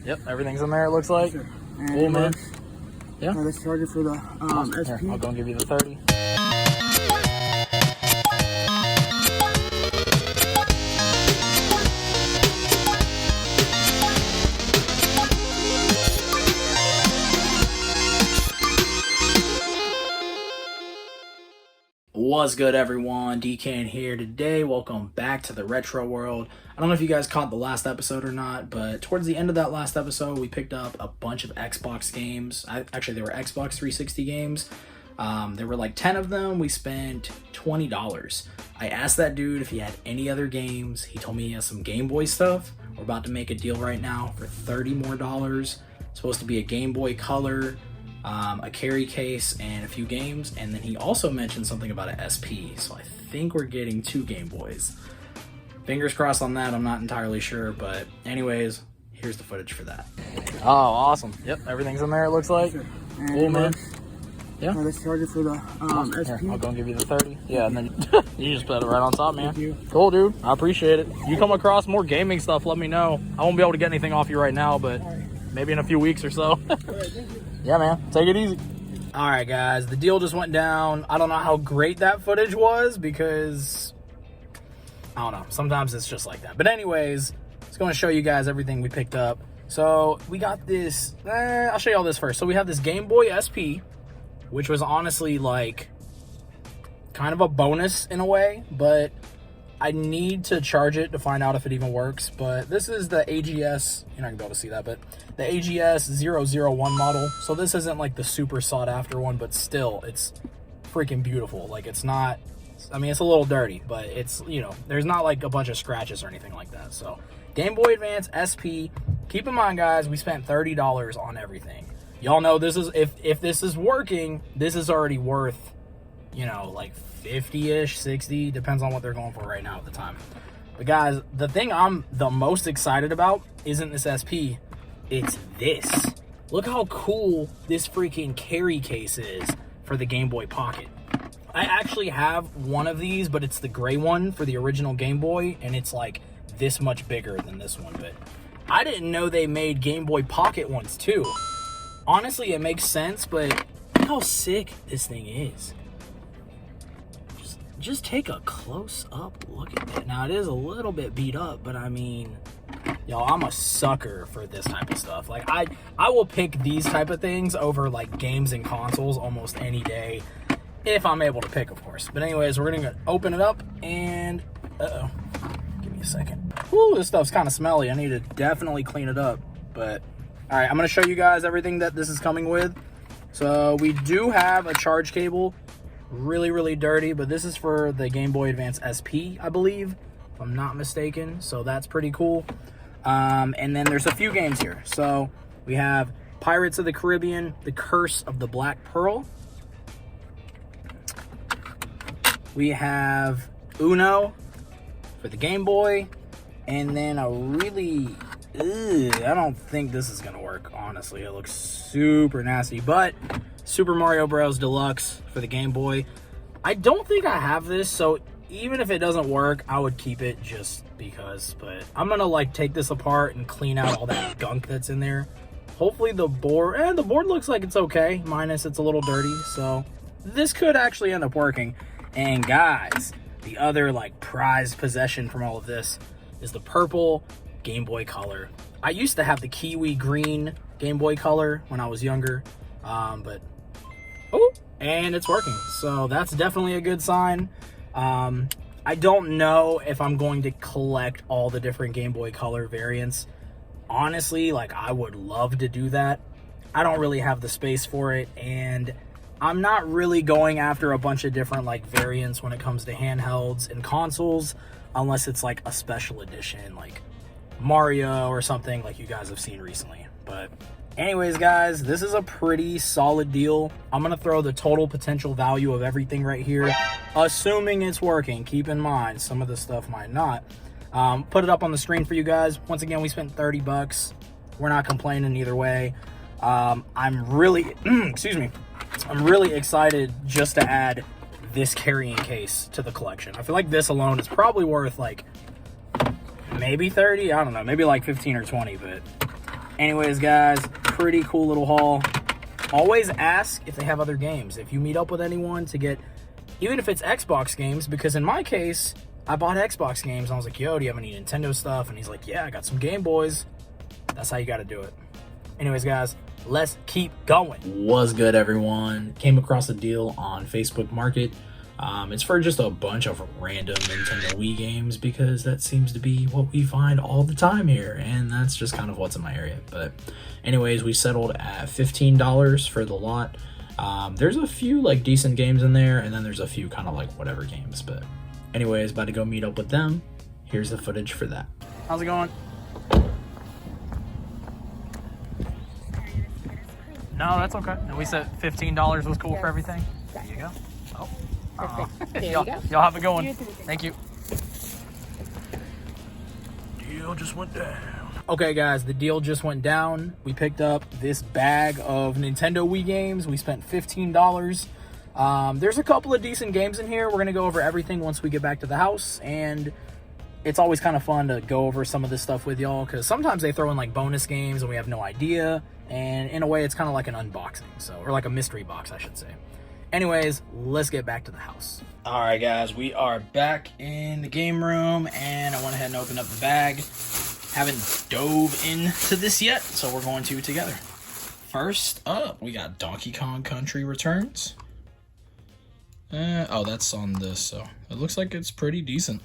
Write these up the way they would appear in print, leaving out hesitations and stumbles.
Yep, everything's in there, it looks like. Sure. Cool, man. Yeah. This charger for the Here, SP. I'll go and give you the 30. What's good, everyone? DK here today. Welcome back to the retro world. I don't know if you guys caught the last episode or not, but towards the end of that last episode, we picked up a bunch of Xbox games. Actually, they were Xbox 360 games. There were like 10 of them. We spent $20. I asked that dude if he had any other games. He told me he has some Game Boy stuff. We're about to make a deal right now for $30 more. It's supposed to be a Game Boy Color, a carry case, and a few games. And then he also mentioned something about an SP, so I think we're getting 2 Game Boys. Fingers crossed on that. I'm not entirely sure, but anyways, here's the footage for that. Oh, awesome. Yep, everything's in there, it looks like. Sure. Cool, man. Yeah. This charger for the Here, SP. I'll go and give you the 30. Yeah, and then you just put it right on top, man. Thank you. Cool, dude. I appreciate it. You come across more gaming stuff, let me know. I won't be able to get anything off you right now, but maybe in a few weeks or so. All right, thank you. Yeah, man. Take it easy. All right, guys. The deal just went down. I don't know how great that footage was because, I don't know. Sometimes it's just like that. But anyways, it's going to show you guys everything we picked up. So we got this. I'll show you all this first. So we have this Game Boy SP, which was honestly like kind of a bonus in a way, but I need to charge it to find out if it even works. But this is the AGS, you're not gonna be able to see that, but the AGS 001 model. So this isn't like the super sought after one, but still, it's freaking beautiful. Like, it's not, I mean, it's a little dirty, but it's, you know, there's not like a bunch of scratches or anything like that. So Game Boy Advance SP. Keep in mind, guys, we spent $30 on everything. Y'all know this is, if this is working, this is already worth, you know, like 50-ish, 60, depends on what they're going for right now at the time. But guys, the thing I'm the most excited about isn't this SP, it's this. Look how cool this freaking carry case is for the Game Boy Pocket. I actually have one of these, but it's the gray one for the original Game Boy, and it's like this much bigger than this one. But I didn't know they made Game Boy Pocket ones too. Honestly, it makes sense, but look how sick this thing is. Just take a close-up look at it. Now, it is a little bit beat up, but I mean, y'all, I'm a sucker for this type of stuff. Like, I will pick these type of things over, like, games and consoles almost any day, if I'm able to pick, of course. But anyways, we're going to open it up, and, uh-oh, give me a second. Whew, this stuff's kind of smelly. I need to definitely clean it up, but, all right, I'm going to show you guys everything that this is coming with. So, we do have a charge cable. Really dirty, but this is for the Game Boy Advance SP, I believe, if I'm not mistaken. So that's pretty cool. And then there's a few games here. So we have Pirates of the Caribbean, The Curse of the Black Pearl. We have Uno for the Game Boy. And then a really, I don't think this is going to work, honestly. It looks super nasty, but Super Mario Bros. Deluxe for the Game Boy. I don't think I have this, so even if it doesn't work, I would keep it just because. But I'm gonna like take this apart and clean out all that gunk that's in there. Hopefully the board, the board looks like it's okay, minus it's a little dirty, so this could actually end up working. And guys, the other like prized possession from all of this is the purple Game Boy Color. I used to have the kiwi green Game Boy Color when I was younger, but and it's working, so that's definitely a good sign. I don't know if I'm going to collect all the different Game Boy Color variants. Honestly, like, I would love to do that. I don't really have the space for it, and I'm not really going after a bunch of different like variants when it comes to handhelds and consoles, unless it's like a special edition like Mario or something like you guys have seen recently. But anyways, guys, this is a pretty solid deal. I'm going to throw the total potential value of everything right here, assuming it's working. Keep in mind, some of this stuff might not. Put it up on the screen for you guys. Once again, we spent $30. We're not complaining either way. I'm really, excuse me, I'm really excited just to add this carrying case to the collection. I feel like this alone is probably worth like maybe 30, I don't know, maybe like 15 or 20, but Anyways, guys, pretty cool little haul. Always ask if they have other games. If you meet up with anyone to get, even if it's Xbox games, because in my case, I bought Xbox games. And I was like, yo, do you have any Nintendo stuff? And he's like, yeah, I got some Game Boys. That's how you got to do it. Anyways, guys, let's keep going. What's good, everyone? Came across a deal on Facebook Market. It's for just a bunch of random Nintendo Wii games because that seems to be what we find all the time here, and that's just kind of what's in my area. But anyways, we settled at $15 for the lot. There's a few like decent games in there, and then there's a few kind of like whatever games. But anyways, about to go meet up with them. Here's the footage for that. How's it going? No, that's okay. And we said $15 was cool for everything. There you go. Oh. Perfect. There you go. Y'all have a good one. Thank you. Deal just went down. Okay, guys, the deal just went down. We picked up this bag of Nintendo Wii games. We spent $15. There's a couple of decent games in here. We're going to go over everything once we get back to the house. And it's always kind of fun to go over some of this stuff with y'all because sometimes they throw in like bonus games and we have no idea. And in a way, it's kind of like an unboxing. Or like a mystery box, I should say. Anyways, let's get back to the house. All right, guys, we are back in the game room, and I went ahead and opened up the bag. Haven't dove into this yet, so we're going to together. First up, we got Donkey Kong Country Returns. Oh, that's on this, so it looks like it's pretty decent.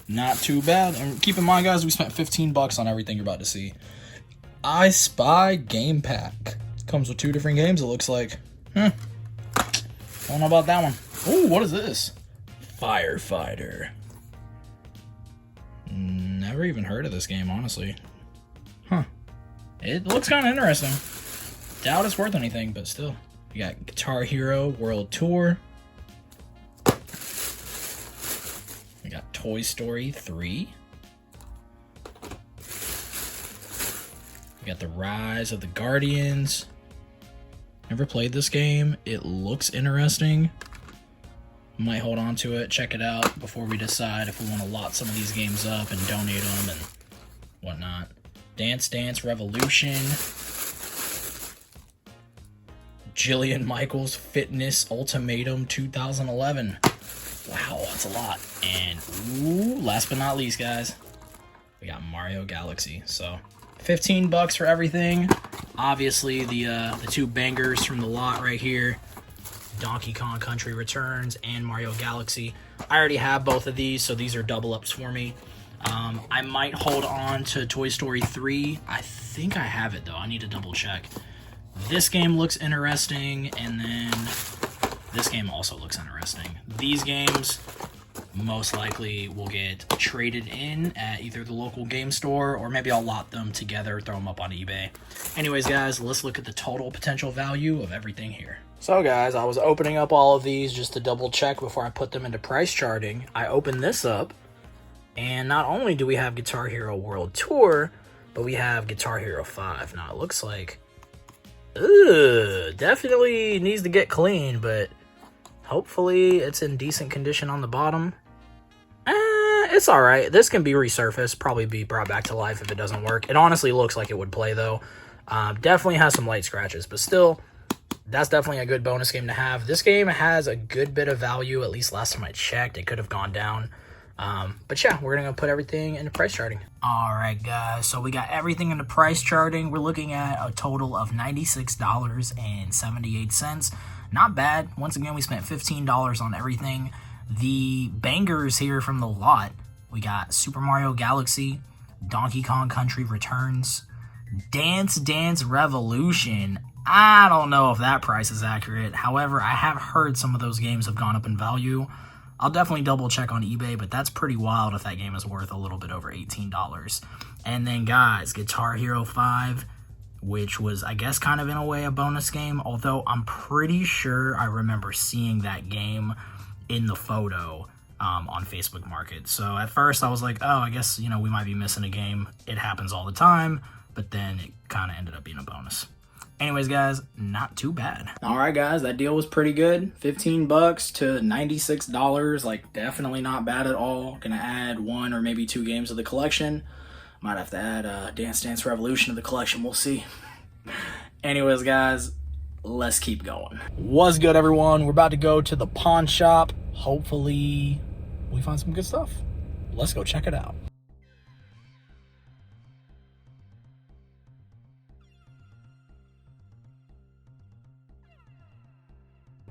Not too bad. And keep in mind, guys, we spent $15 on everything you're about to see. I Spy Game Pack. Comes with 2 different games, it looks like. Don't know about that one. Ooh, what is this? Firefighter. Never even heard of this game, honestly. Huh. It looks kind of interesting. Doubt it's worth anything, but still. You got Guitar Hero World Tour. We got Toy Story 3. We got The Rise of the Guardians. Never played this game. It looks interesting. Might hold on to it, check it out before we decide if we want to lot some of these games up and donate them and whatnot. Dance Dance Revolution. Jillian Michaels Fitness Ultimatum 2011. Wow, that's a lot. And ooh, last but not least, guys, we got Mario Galaxy. So $15 for everything. Obviously, the 2 bangers from the lot right here, Donkey Kong Country Returns and Mario Galaxy. I already have both of these, so these are double ups for me. I might hold on to Toy Story 3. I think I have it, though. I need to double check. This game looks interesting, and then this game also looks interesting. These games most likely will get traded in at either the local game store or maybe I'll lot them together, throw them up on eBay. Anyways, guys, let's look at the total potential value of everything here. So, guys, I was opening up all of these just to double check before I put them into price charting. I opened this up, and not only do we have Guitar Hero World Tour, but we have Guitar Hero 5. Now, it looks like, definitely needs to get clean, but hopefully it's in decent condition on the bottom. It's alright. This can be resurfaced, probably be brought back to life if it doesn't work. It honestly looks like it would play, though. Definitely has some light scratches, but still, that's definitely a good bonus game to have. This game has a good bit of value, at least last time I checked. It could have gone down. But yeah, we're going to put everything into price charting. Alright, guys, so we got everything into price charting. We're looking at a total of $96.78. Not bad. Once again, we spent $15 on everything. The bangers here from the lot, we got Super Mario Galaxy, Donkey Kong Country Returns, Dance Dance Revolution. I don't know if that price is accurate. However, I have heard some of those games have gone up in value. I'll definitely double check on eBay, but that's pretty wild if that game is worth a little bit over $18. And then, guys, Guitar Hero 5, which was, I guess, kind of in a way a bonus game, although I'm pretty sure I remember seeing that game in the photo on Facebook Market. So at first I was like, oh, I guess, we might be missing a game. It happens all the time, but then it kind of ended up being a bonus. Anyways, guys, not too bad. All right, guys, that deal was pretty good. $15 to $96, like definitely not bad at all. Gonna add 1 or maybe 2 games to the collection. Might have to add Dance Dance Revolution to the collection. We'll see. Anyways, guys, let's keep going. What's good, everyone? We're about to go to the pawn shop. Hopefully, we find some good stuff. Let's go check it out.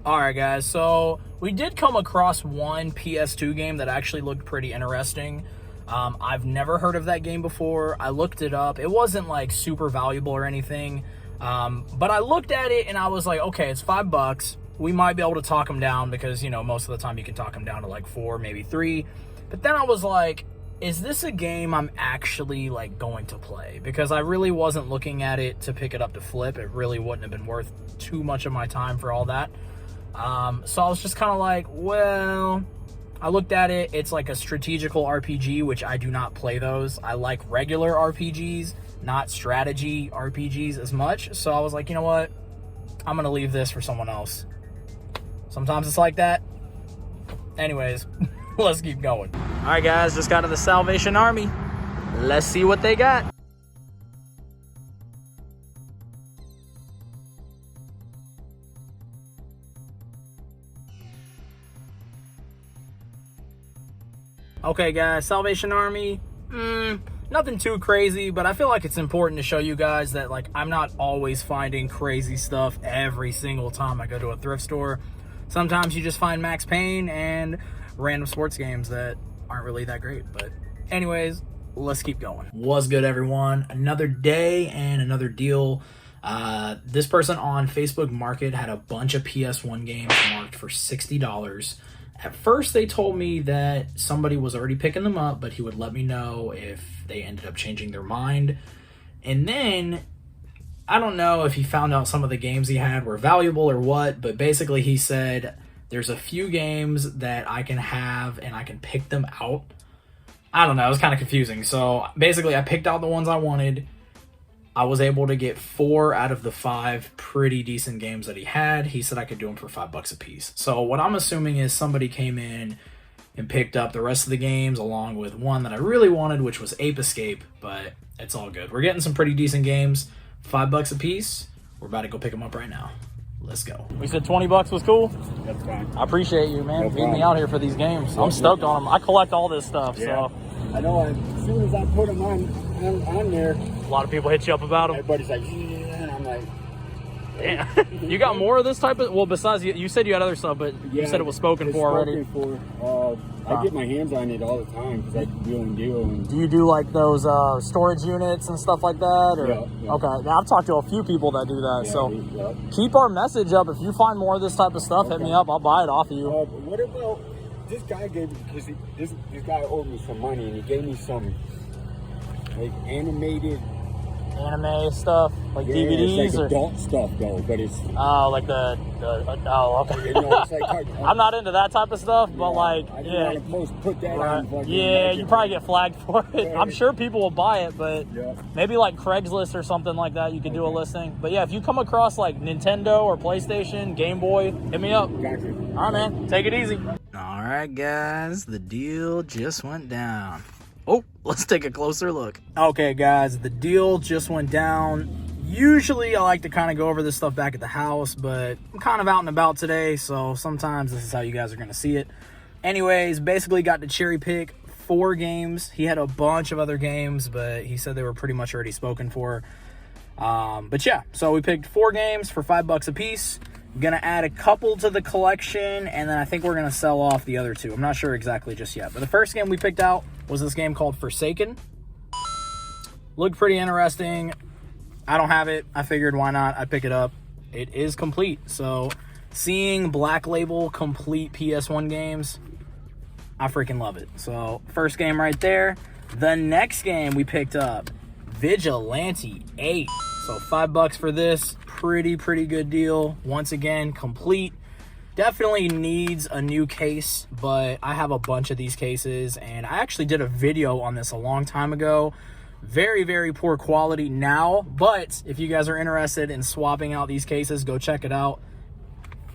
Alright guys, so we did come across one PS2 game that actually looked pretty interesting. I've never heard of that game before. I looked it up. It wasn't like super valuable or anything, but I looked at it and I was like, okay, it's $5. We might be able to talk them down because, you know, most of the time you can talk them down to like 4, maybe 3. But then I was like, is this a game I'm actually like going to play? Because I really wasn't looking at it to pick it up to flip. It really wouldn't have been worth too much of my time for all that. So I was just kind of like, well, I looked at it. It's like a strategical RPG, which I do not play those. I like regular RPGs, not strategy RPGs as much. So I was like, you know what? I'm going to leave this for someone else. Sometimes it's like that. Anyways, let's keep going. All right, guys, just got to the Salvation Army. Let's see what they got. Okay, guys, Salvation Army, nothing too crazy, but I feel like it's important to show you guys that, like, I'm not always finding crazy stuff every single time I go to a thrift store. Sometimes you just find Max Payne and random sports games that aren't really that great. But anyways, let's keep going. What's good, everyone? Another day and another deal. This person on Facebook Market had a bunch of PS1 games marked for $60. At first, they told me that somebody was already picking them up, but he would let me know if they ended up changing their mind. And then, I don't know if he found out some of the games he had were valuable or what, but basically he said there's a few games that I can have and I can pick them out. I don't know, it was kind of confusing. So basically, I picked out the ones I wanted. I was able to get 4 out of the 5 pretty decent games that he had. He said I could do them for $5 a piece. So what I'm assuming is somebody came in and picked up the rest of the games along with one that I really wanted, which was Ape Escape, but it's all good. We're getting some pretty decent games, $5 a piece. We're about to go pick them up right now. Let's go. We said 20 bucks was cool? That's fine. I appreciate you, man, No feeding me out here for these games. I'm stoked on them. I collect all this stuff, so. I know, as soon as I put them on there, A lot of people hit you up about them. everybody's like, yeah, and I'm like, Yeah. You got more of this type of, well, besides, you said you had other stuff, but you said it was spoken for already. I get my hands on it all the time because I deal and deal. And Do you do like those storage units and stuff like that? Or? Yeah. Okay, now I've talked to a few people that do that, yeah, so yeah. keep our message up. If you find more of this type of stuff, hit me up. I'll buy it off of you. What about this guy gave, because this guy owed me some money and he gave me some like animated Anime stuff, like DVDs it's like or adult stuff though, but it's like the okay. you know, it's like I'm not into that type of stuff, but like I didn't want to put that on. Fucking yeah, you probably get flagged for it. Yeah. I'm sure people will buy it, but Yeah. maybe like Craigslist or something like that, you could do a listing. But yeah, if you come across like Nintendo or PlayStation, Game Boy, hit me up. Gotcha. All right, man, take it easy. All right, guys, the deal just went down. Oh, let's take a closer look. Okay, guys, the deal just went down. Usually I like to kind of go over this stuff back at the house, but I'm kind of out and about today, so sometimes this is how you guys are going to see it. Anyways, basically got to cherry pick 4 games. He had a bunch of other games, but he said they were pretty much already spoken for. But yeah, so we picked 4 games for $5 a piece. Gonna add a couple to the collection, and then I think we're gonna sell off the other 2. I'm not sure exactly just yet, but the first game we picked out was this game called Forsaken. Looked pretty interesting. I don't have it. I figured why not? I'd pick it up. It is complete. So seeing Black Label complete PS1 games, I freaking love it. So first game right there. The next game we picked up, Vigilante 8. So $5 for this. Pretty good deal. Once again, complete. Definitely needs a new case, but I have a bunch of these cases, and I actually did a video on this a long time ago. Very poor quality now, but if you guys are interested in swapping out these cases, go check it out.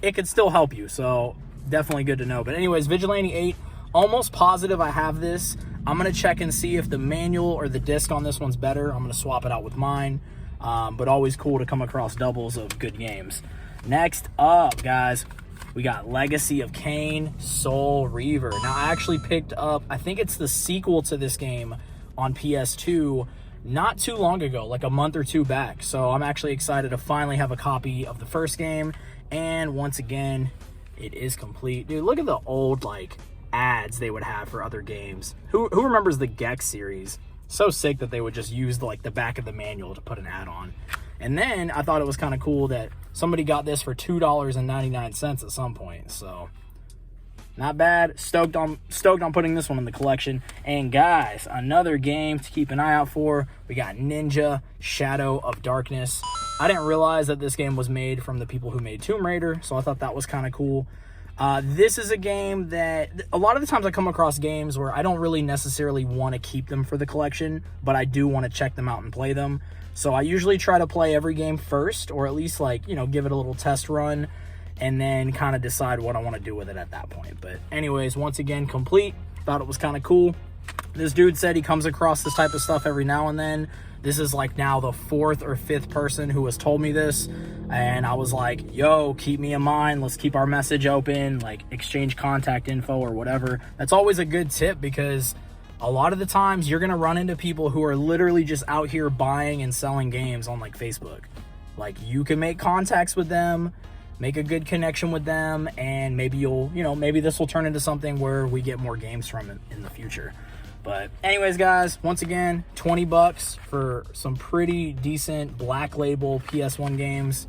It could still help you, so definitely good to know. But anyways, Vigilante 8, almost positive I have this. I'm going to check and see if the manual or the disc on this one's better. I'm going to swap it out with mine. But always cool to come across doubles of good games. Next up, guys, we got Legacy of Kain Soul Reaver. Now, I actually picked up, I think it's the sequel to this game on PS2 not too long ago, like a month or two back. So I'm actually excited to finally have a copy of the first game. And once again, it is complete. Dude, look at the old, like, ads they would have for other games. Who remembers the Gex series? So sick that they would just use the back of the manual to put an ad on. And then I thought it was kind of cool that somebody got this for $2.99 at some point. So not bad. Stoked on putting this one in the collection. And guys, another game to keep an eye out for. We got Ninja Shadow of Darkness. I didn't realize that this game was made from the people who made Tomb Raider, so I thought that was kind of cool. This is a game that a lot of the times I come across games where I don't really necessarily want to keep them for the collection, but I do want to check them out and play them. So I usually try to play every game first, or at least give it a little test run, and then kind of decide what I want to do with it at that point. But anyways, once again, complete. Thought it was kind of cool. This dude said he comes across this type of stuff every now and then. This is like now the 4th or 5th person who has told me this. And I was like, yo, keep me in mind. Let's keep our message open, like exchange contact info or whatever. That's always a good tip, because a lot of the times you're going to run into people who are literally just out here buying and selling games on like Facebook. Like, you can make contacts with them, make a good connection with them, and maybe maybe this will turn into something where we get more games from it in the future. But anyways, guys, once again, $20 for some pretty decent black label PS1 games.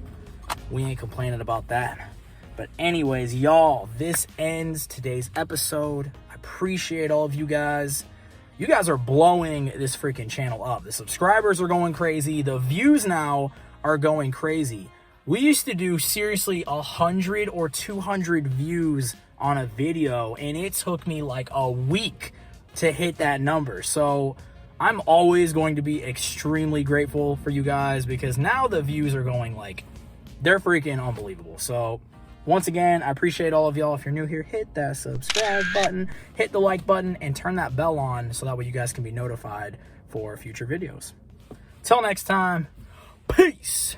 We ain't complaining about that. But anyways, y'all, this ends today's episode. I appreciate all of you guys. You guys are blowing this freaking channel up. The subscribers are going crazy. The views now are going crazy. We used to do seriously 100 or 200 views on a video, and it took me like a week to hit that number. So I'm always going to be extremely grateful for you guys, because now the views are going they're freaking unbelievable. So once again, I appreciate all of y'all. If you're new here, hit that subscribe button, hit the like button, and turn that bell on so that way you guys can be notified for future videos. Till next time, peace.